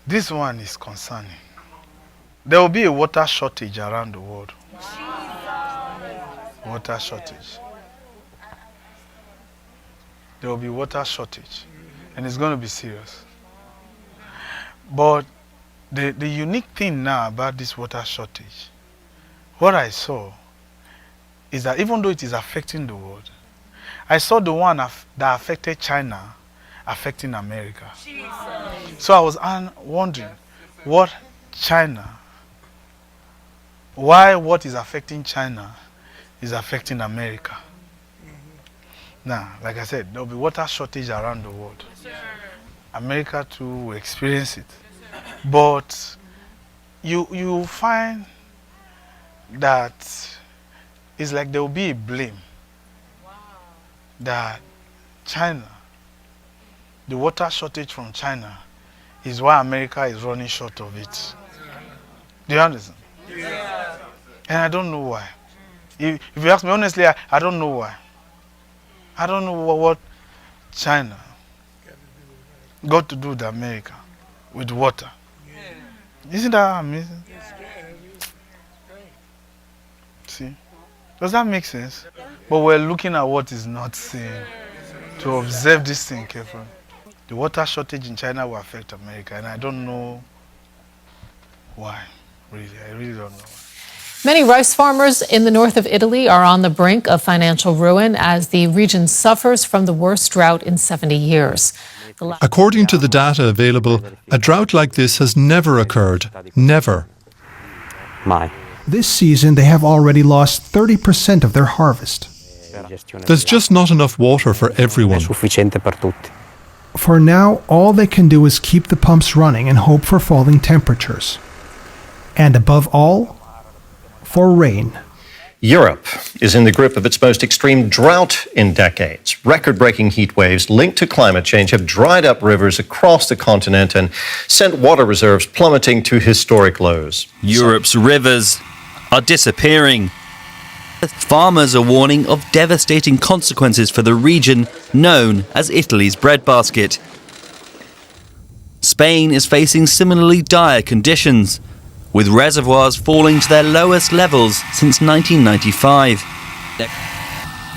This one is concerning. There will be a water shortage around the world. Water shortage. There will be water shortage. And it's going to be serious. But the unique thing now about this water shortage, what I saw is that even though it is affecting the world, I saw the one that affected China affecting America. So I was wondering what is affecting China is affecting America. Now, like I said, there will be water shortage around the world. America too will experience it. But you find that it's like there will be a blame that China, the water shortage from China, is why America is running short of it. Do you understand? Yeah. And I don't know why. If you ask me honestly, I don't know why. I don't know what China got to do with America, with water. Isn't that amazing? See? Does that make sense? But we're looking at what is not seen to observe this thing carefully. The water shortage in China will affect America, and I don't know why. Really, I really don't know why. Many rice farmers in the north of Italy are on the brink of financial ruin as the region suffers from the worst drought in 70 years. According to the data available, a drought like this has never occurred. Never. This season, they have already lost 30% of their harvest. There's just not enough water for everyone. For now, all they can do is keep the pumps running and hope for falling temperatures. And above all, for rain. Europe is in the grip of its most extreme drought in decades. Record-breaking heat waves linked to climate change have dried up rivers across the continent and sent water reserves plummeting to historic lows. Europe's rivers are disappearing. Farmers are warning of devastating consequences for the region known as Italy's breadbasket. Spain is facing similarly dire conditions, with reservoirs falling to their lowest levels since 1995.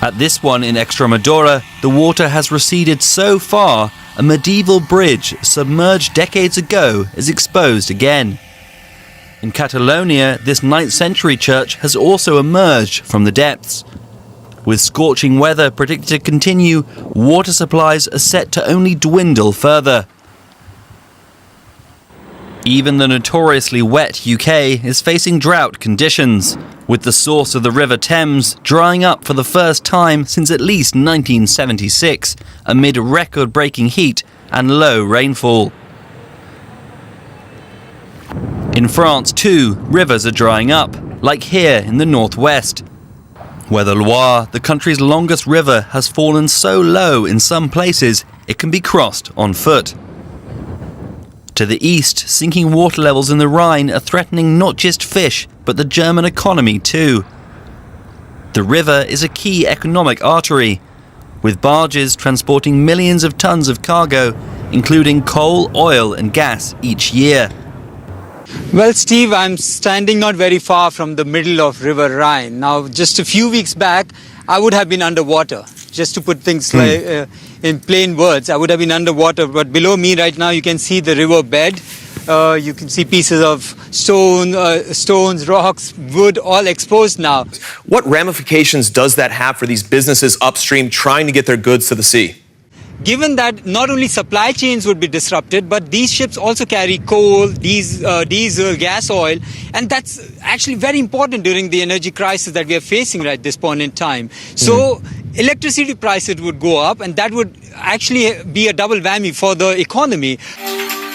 At this one in Extremadura, the water has receded so far, a medieval bridge submerged decades ago is exposed again. In Catalonia, this 9th century church has also emerged from the depths. With scorching weather predicted to continue, water supplies are set to only dwindle further. Even the notoriously wet UK is facing drought conditions, with the source of the River Thames drying up for the first time since at least 1976, amid record-breaking heat and low rainfall. In France too, rivers are drying up, like here in the northwest, where the Loire, the country's longest river, has fallen so low in some places it can be crossed on foot. To the east, sinking water levels in the Rhine are threatening not just fish, but the German economy too. The river is a key economic artery, with barges transporting millions of tons of cargo, including coal, oil and gas each year. Well, Steve, I'm standing not very far from the middle of River Rhine. Now, just a few weeks back, I would have been underwater. Just to put things like, in plain words, I would have been underwater. But below me right now, you can see the river bed. You can see pieces of stones, rocks, wood, all exposed now. What ramifications does that have for these businesses upstream trying to get their goods to the sea? Given that not only supply chains would be disrupted, but these ships also carry coal, diesel, gas oil, and that's actually very important during the energy crisis that we are facing at this point in time. So electricity prices would go up, and that would actually be a double whammy for the economy.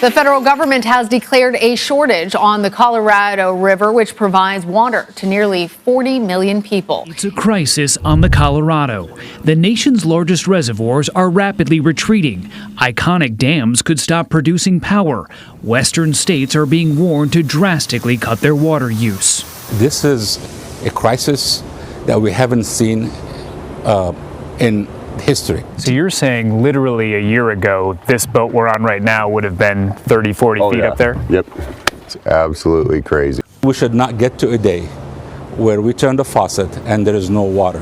The federal government has declared a shortage on the Colorado River, which provides water to nearly 40 million people. It's a crisis on the Colorado. The nation's largest reservoirs are rapidly retreating. Iconic dams could stop producing power. Western states are being warned to drastically cut their water use. This is a crisis that we haven't seen in history. So you're saying literally a year ago, this boat we're on right now would have been 30, 40 feet up there? Yep. It's absolutely crazy. We should not get to a day where we turn the faucet and there is no water.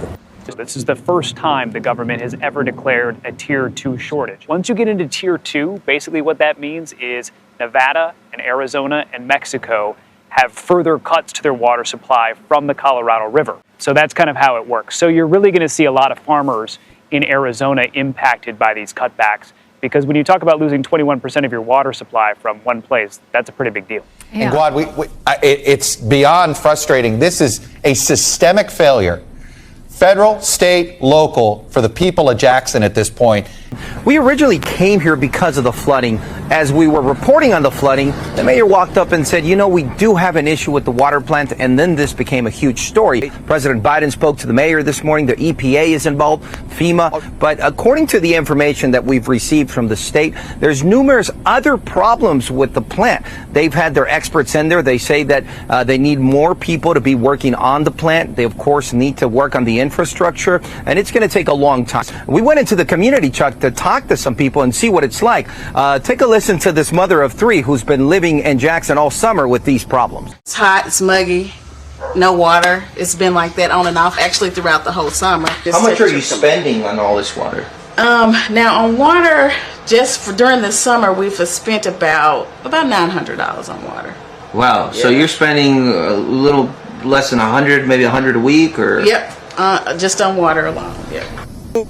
This is the first time the government has ever declared a Tier 2 shortage. Once you get into Tier 2, basically what that means is Nevada and Arizona and Mexico have further cuts to their water supply from the Colorado River. So that's kind of how it works. So you're really going to see a lot of farmers in Arizona impacted by these cutbacks, because when you talk about losing 21% of your water supply from one place, that's a pretty big deal. Yeah. And Guad, it's beyond frustrating. This is a systemic failure. Federal, state, local, for the people of Jackson at this point. We originally came here because of the flooding. As we were reporting on the flooding, the mayor walked up and said, you know, we do have an issue with the water plant, and then this became a huge story. President Biden spoke to the mayor this morning. The EPA is involved, FEMA. But according to the information that we've received from the state, there's numerous other problems with the plant. They've had their experts in there. They say that they need more people to be working on the plant. They, of course, need to work on the infrastructure, and it's going to take a long time. We went into the community, Chuck, to talk to some people and see what it's like. Take a listen to this mother of three who's been living in Jackson all summer with these problems. It's hot, it's muggy, no water. It's been like that on and off actually throughout the whole summer. How much are you spending on all this water? Now on water, just for during the summer, we've spent about $900 on water. Wow, so you're spending a little less than 100, maybe 100 a week, or? Yep, just on water alone, yeah.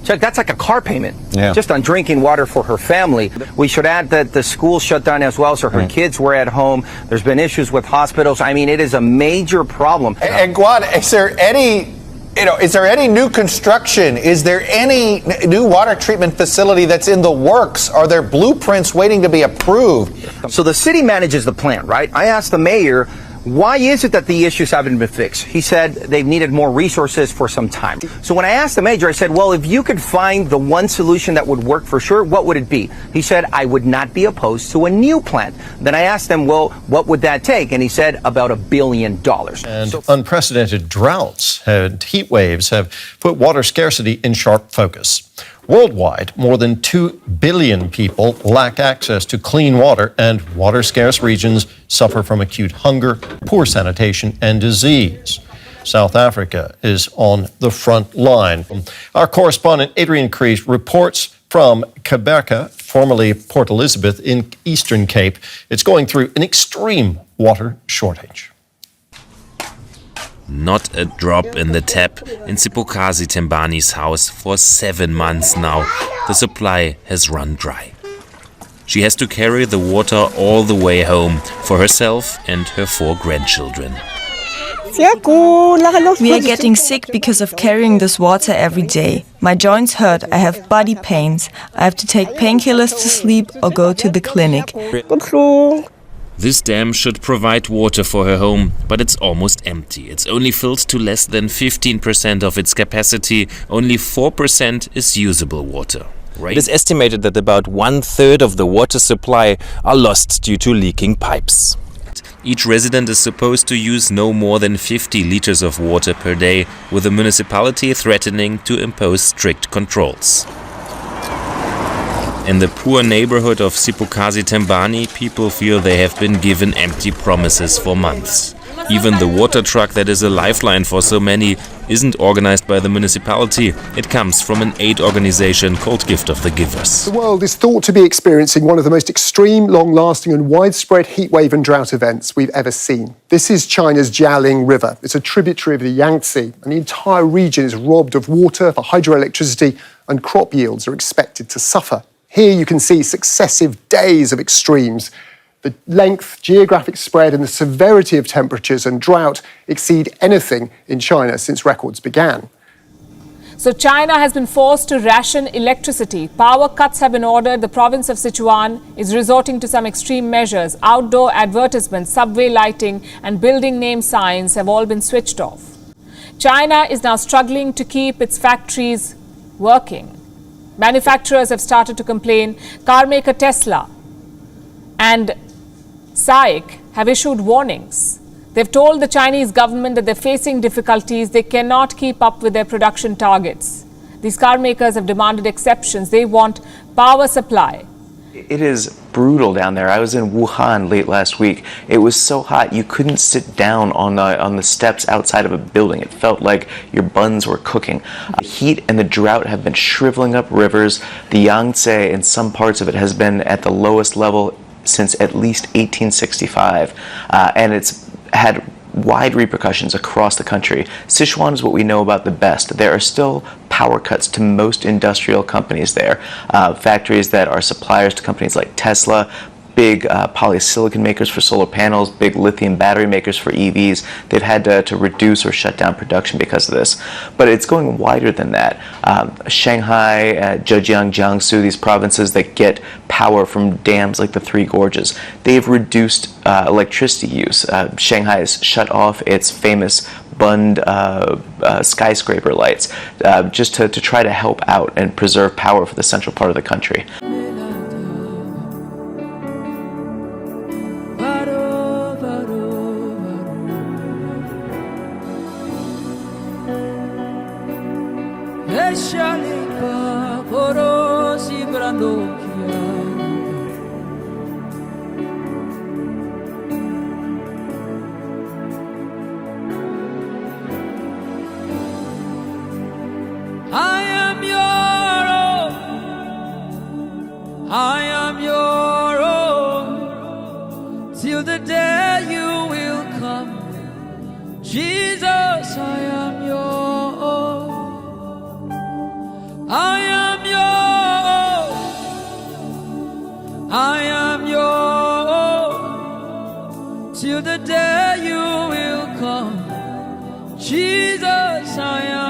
Chuck, that's like a car payment, just on drinking water for her family. We should add that the school shut down as well, so her kids were at home. There's been issues with hospitals. I mean, it is a major problem. And Guad, is there any new construction? Is there any new water treatment facility that's in the works? Are there blueprints waiting to be approved? So the city manages the plant, right? I asked the mayor, why is it that the issues haven't been fixed? He said they've needed more resources for some time. So when I asked the mayor, I said, well, if you could find the one solution that would work for sure, what would it be? He said, I would not be opposed to a new plant. Then I asked him, well, what would that take? And he said about $1 billion. And unprecedented droughts and heat waves have put water scarcity in sharp focus. Worldwide, more than 2 billion people lack access to clean water, and water-scarce regions suffer from acute hunger, poor sanitation, and disease. South Africa is on the front line. Our correspondent Adrian Creech reports from Quebec, formerly Port Elizabeth in Eastern Cape. It's going through an extreme water shortage. Not a drop in the tap in Siphokazi Tembani's house for 7 months now. The supply has run dry. She has to carry the water all the way home for herself and her 4 grandchildren. We are getting sick because of carrying this water every day. My joints hurt, I have body pains, I have to take painkillers to sleep or go to the clinic. This dam should provide water for her home, but it's almost empty. It's only filled to less than 15% of its capacity. Only 4% is usable water. Right? It is estimated that about 1/3 of the water supply are lost due to leaking pipes. Each resident is supposed to use no more than 50 liters of water per day, with the municipality threatening to impose strict controls. In the poor neighborhood of Siphokazi Tembani, people feel they have been given empty promises for months. Even the water truck that is a lifeline for so many isn't organized by the municipality. It comes from an aid organization called Gift of the Givers. The world is thought to be experiencing one of the most extreme, long-lasting and widespread heatwave and drought events we've ever seen. This is China's Jialing River. It's a tributary of the Yangtze, and the entire region is robbed of water for hydroelectricity, and crop yields are expected to suffer. Here you can see successive days of extremes. The length, geographic spread and the severity of temperatures and drought exceed anything in China since records began. So China has been forced to ration electricity. Power cuts have been ordered. The province of Sichuan is resorting to some extreme measures. Outdoor advertisements, subway lighting and building name signs have all been switched off. China is now struggling to keep its factories working. Manufacturers have started to complain. Car maker Tesla and SAIC have issued warnings. They've told the Chinese government that they're facing difficulties. They cannot keep up with their production targets. These car makers have demanded exceptions. They want power supply. It is brutal down there. I was in Wuhan late last week. It was so hot you couldn't sit down on the steps outside of a building. It felt like your buns were cooking. The heat and the drought have been shriveling up rivers. The Yangtze, in some parts of it, has been at the lowest level since at least 1865, and it's had wide repercussions across the country. Sichuan is what we know about the best. There are still power cuts to most industrial companies there. Factories that are suppliers to companies like Tesla, big polysilicon makers for solar panels, big lithium battery makers for EVs. They've had to reduce or shut down production because of this. But it's going wider than that. Shanghai, Zhejiang, Jiangsu, these provinces that get power from dams like the Three Gorges, they've reduced electricity use. Shanghai has shut off its famous Bund skyscraper lights just to try to help out and preserve power for the central part of the country. I am your own. I am your own. Till the day you will come. Jesus, I am your own. I am your own. I am your own. Till the day you will come. Jesus, I am